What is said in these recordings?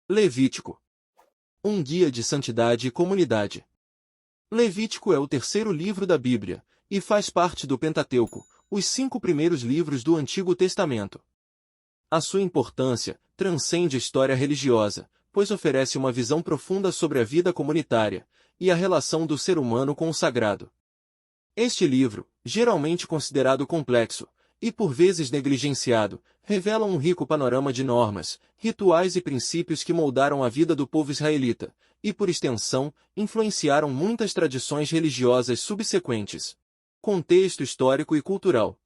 Levítico. Um guia de santidade e comunidade. Levítico é o terceiro livro da Bíblia, e faz parte do Pentateuco, os 5 primeiros livros do Antigo Testamento. A sua importância transcende a história religiosa, pois oferece uma visão profunda sobre a vida comunitária e a relação do ser humano com o sagrado. Este livro, geralmente considerado complexo, e por vezes negligenciado, revela um rico panorama de normas, rituais e princípios que moldaram a vida do povo israelita, e por extensão, influenciaram muitas tradições religiosas subsequentes. Contexto histórico e cultural.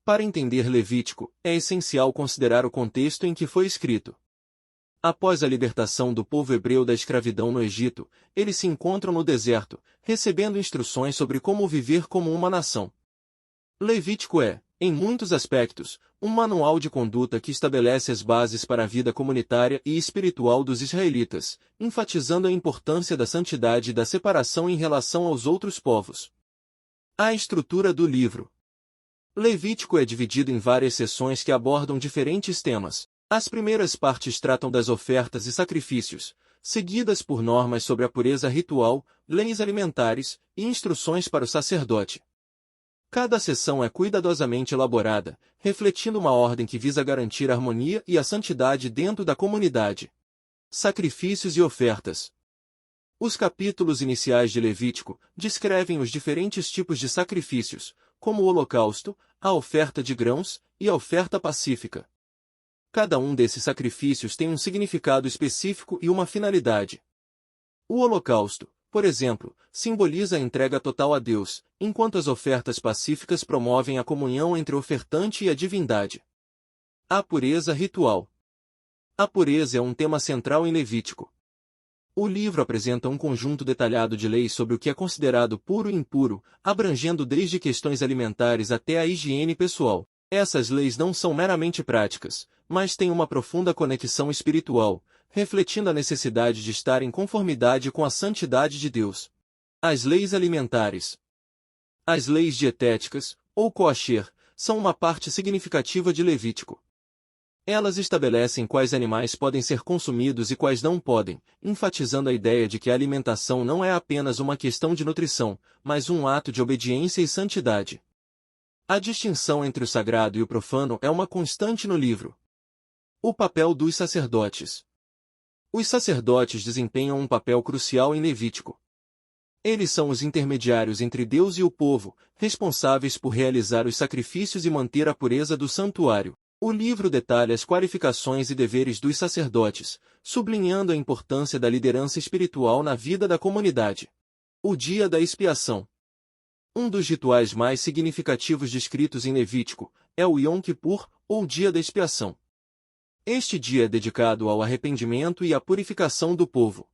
Para entender Levítico, é essencial considerar o contexto em que foi escrito. Após a libertação do povo hebreu da escravidão no Egito, eles se encontram no deserto, recebendo instruções sobre como viver como uma nação. Levítico é, em muitos aspectos, um manual de conduta que estabelece as bases para a vida comunitária e espiritual dos israelitas, enfatizando a importância da santidade e da separação em relação aos outros povos. A estrutura do livro. Levítico é dividido em várias seções que abordam diferentes temas. As primeiras partes tratam das ofertas e sacrifícios, seguidas por normas sobre a pureza ritual, leis alimentares e instruções para o sacerdote. Cada seção é cuidadosamente elaborada, refletindo uma ordem que visa garantir a harmonia e a santidade dentro da comunidade. Sacrifícios e ofertas. Os capítulos iniciais de Levítico descrevem os diferentes tipos de sacrifícios, como o holocausto, a oferta de grãos e a oferta pacífica. Cada um desses sacrifícios tem um significado específico e uma finalidade. O holocausto, por exemplo, simboliza a entrega total a Deus, enquanto as ofertas pacíficas promovem a comunhão entre o ofertante e a divindade. A pureza ritual. A pureza é um tema central em Levítico. O livro apresenta um conjunto detalhado de leis sobre o que é considerado puro e impuro, abrangendo desde questões alimentares até a higiene pessoal. Essas leis não são meramente práticas, mas têm uma profunda conexão espiritual, refletindo a necessidade de estar em conformidade com a santidade de Deus. As leis alimentares. As leis dietéticas, ou kosher, são uma parte significativa de Levítico. Elas estabelecem quais animais podem ser consumidos e quais não podem, enfatizando a ideia de que a alimentação não é apenas uma questão de nutrição, mas um ato de obediência e santidade. A distinção entre o sagrado e o profano é uma constante no livro. O papel dos sacerdotes. Os sacerdotes desempenham um papel crucial em Levítico. Eles são os intermediários entre Deus e o povo, responsáveis por realizar os sacrifícios e manter a pureza do santuário. O livro detalha as qualificações e deveres dos sacerdotes, sublinhando a importância da liderança espiritual na vida da comunidade. O dia da expiação. Um dos rituais mais significativos descritos em Levítico é o Yom Kippur, ou Dia da Expiação. Este dia é dedicado ao arrependimento e à purificação do povo.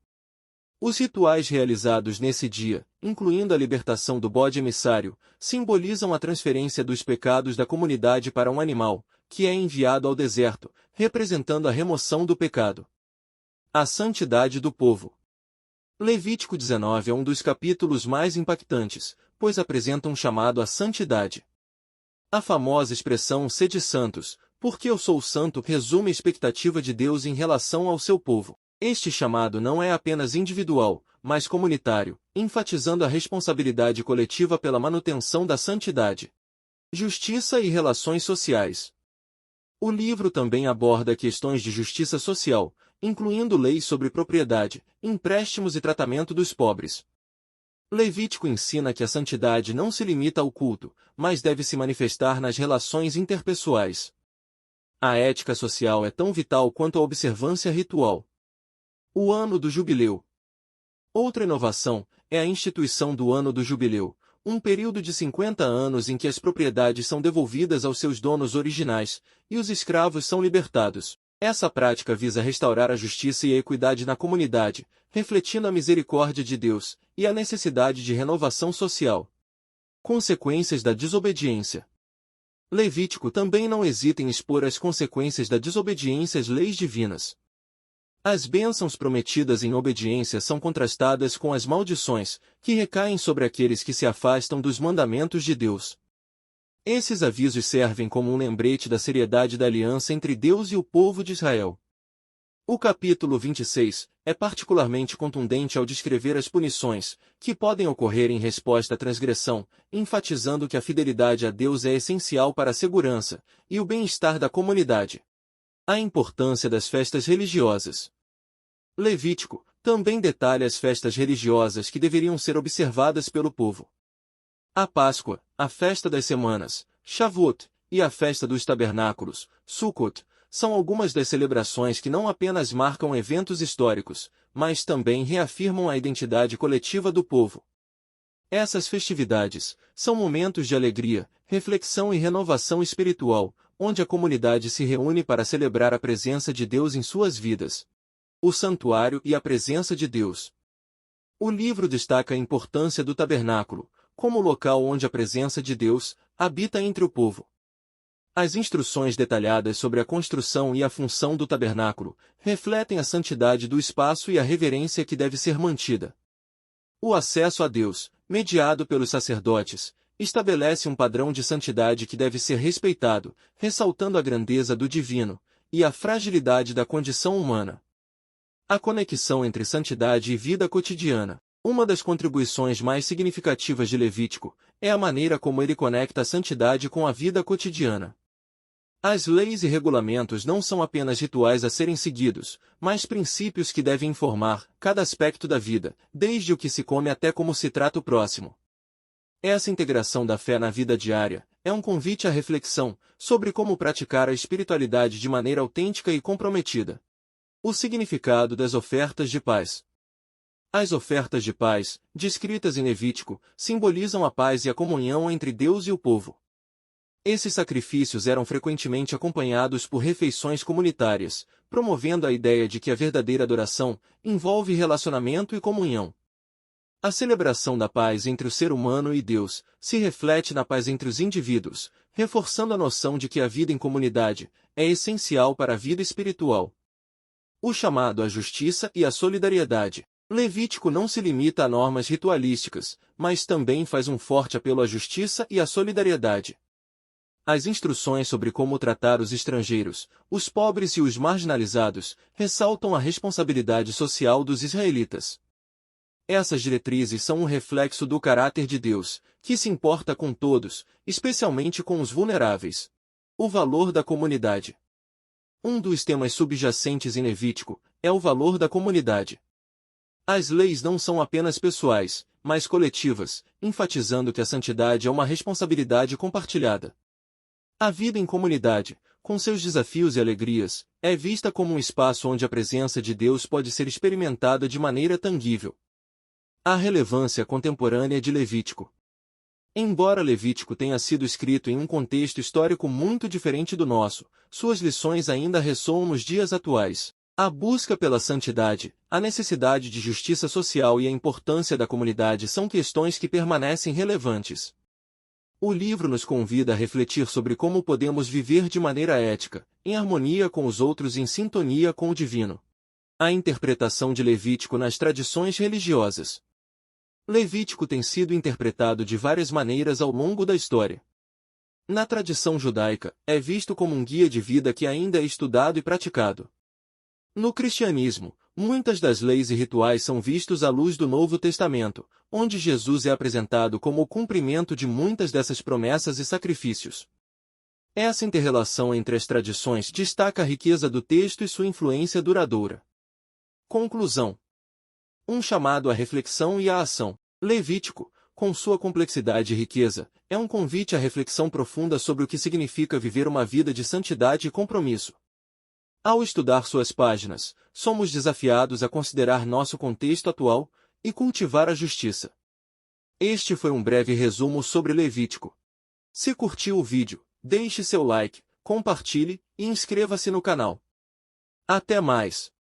Os rituais realizados nesse dia, incluindo a libertação do bode emissário, simbolizam a transferência dos pecados da comunidade para um animal, que é enviado ao deserto, representando a remoção do pecado. A santidade do povo. Levítico 19 é um dos capítulos mais impactantes, pois apresenta um chamado à santidade. A famosa expressão "sede santos", porque eu sou santo, resume a expectativa de Deus em relação ao seu povo. Este chamado não é apenas individual, mas comunitário, enfatizando a responsabilidade coletiva pela manutenção da santidade. Justiça e relações sociais. O livro também aborda questões de justiça social, incluindo leis sobre propriedade, empréstimos e tratamento dos pobres. Levítico ensina que a santidade não se limita ao culto, mas deve se manifestar nas relações interpessoais. A ética social é tão vital quanto a observância ritual. O Ano do Jubileu. Outra inovação é a instituição do Ano do Jubileu, um período de 50 anos em que as propriedades são devolvidas aos seus donos originais, e os escravos são libertados. Essa prática visa restaurar a justiça e a equidade na comunidade, refletindo a misericórdia de Deus e a necessidade de renovação social. Consequências da desobediência. Levítico também não hesita em expor as consequências da desobediência às leis divinas. As bênçãos prometidas em obediência são contrastadas com as maldições, que recaem sobre aqueles que se afastam dos mandamentos de Deus. Esses avisos servem como um lembrete da seriedade da aliança entre Deus e o povo de Israel. O capítulo 26 é particularmente contundente ao descrever as punições que podem ocorrer em resposta à transgressão, enfatizando que a fidelidade a Deus é essencial para a segurança e o bem-estar da comunidade. A importância das festas religiosas. Levítico também detalha as festas religiosas que deveriam ser observadas pelo povo. A Páscoa, a Festa das Semanas, Shavuot, e a Festa dos Tabernáculos, Sukkot, são algumas das celebrações que não apenas marcam eventos históricos, mas também reafirmam a identidade coletiva do povo. Essas festividades são momentos de alegria, reflexão e renovação espiritual, onde a comunidade se reúne para celebrar a presença de Deus em suas vidas. O santuário e a presença de Deus. O livro destaca a importância do tabernáculo, como local onde a presença de Deus habita entre o povo. As instruções detalhadas sobre a construção e a função do tabernáculo refletem a santidade do espaço e a reverência que deve ser mantida. O acesso a Deus, mediado pelos sacerdotes, estabelece um padrão de santidade que deve ser respeitado, ressaltando a grandeza do divino e a fragilidade da condição humana. A conexão entre santidade e vida cotidiana. Uma das contribuições mais significativas de Levítico é a maneira como ele conecta a santidade com a vida cotidiana. As leis e regulamentos não são apenas rituais a serem seguidos, mas princípios que devem informar cada aspecto da vida, desde o que se come até como se trata o próximo. Essa integração da fé na vida diária é um convite à reflexão sobre como praticar a espiritualidade de maneira autêntica e comprometida. O significado das ofertas de paz. As ofertas de paz, descritas em Levítico, simbolizam a paz e a comunhão entre Deus e o povo. Esses sacrifícios eram frequentemente acompanhados por refeições comunitárias, promovendo a ideia de que a verdadeira adoração envolve relacionamento e comunhão. A celebração da paz entre o ser humano e Deus se reflete na paz entre os indivíduos, reforçando a noção de que a vida em comunidade é essencial para a vida espiritual. O chamado à justiça e à solidariedade. Levítico não se limita a normas ritualísticas, mas também faz um forte apelo à justiça e à solidariedade. As instruções sobre como tratar os estrangeiros, os pobres e os marginalizados ressaltam a responsabilidade social dos israelitas. Essas diretrizes são um reflexo do caráter de Deus, que se importa com todos, especialmente com os vulneráveis. O valor da comunidade. Um dos temas subjacentes em Levítico é o valor da comunidade. As leis não são apenas pessoais, mas coletivas, enfatizando que a santidade é uma responsabilidade compartilhada. A vida em comunidade, com seus desafios e alegrias, é vista como um espaço onde a presença de Deus pode ser experimentada de maneira tangível. A relevância contemporânea de Levítico. Embora Levítico tenha sido escrito em um contexto histórico muito diferente do nosso, suas lições ainda ressoam nos dias atuais. A busca pela santidade, a necessidade de justiça social e a importância da comunidade são questões que permanecem relevantes. O livro nos convida a refletir sobre como podemos viver de maneira ética, em harmonia com os outros e em sintonia com o divino. A interpretação de Levítico nas tradições religiosas. Levítico tem sido interpretado de várias maneiras ao longo da história. Na tradição judaica, é visto como um guia de vida que ainda é estudado e praticado. No cristianismo, muitas das leis e rituais são vistos à luz do Novo Testamento, onde Jesus é apresentado como o cumprimento de muitas dessas promessas e sacrifícios. Essa inter-relação entre as tradições destaca a riqueza do texto e sua influência duradoura. Conclusão. Um chamado à reflexão e à ação. Levítico, com sua complexidade e riqueza, é um convite à reflexão profunda sobre o que significa viver uma vida de santidade e compromisso. Ao estudar suas páginas, somos desafiados a considerar nosso contexto atual e cultivar a justiça. Este foi um breve resumo sobre Levítico. Se curtiu o vídeo, deixe seu like, compartilhe e inscreva-se no canal. Até mais!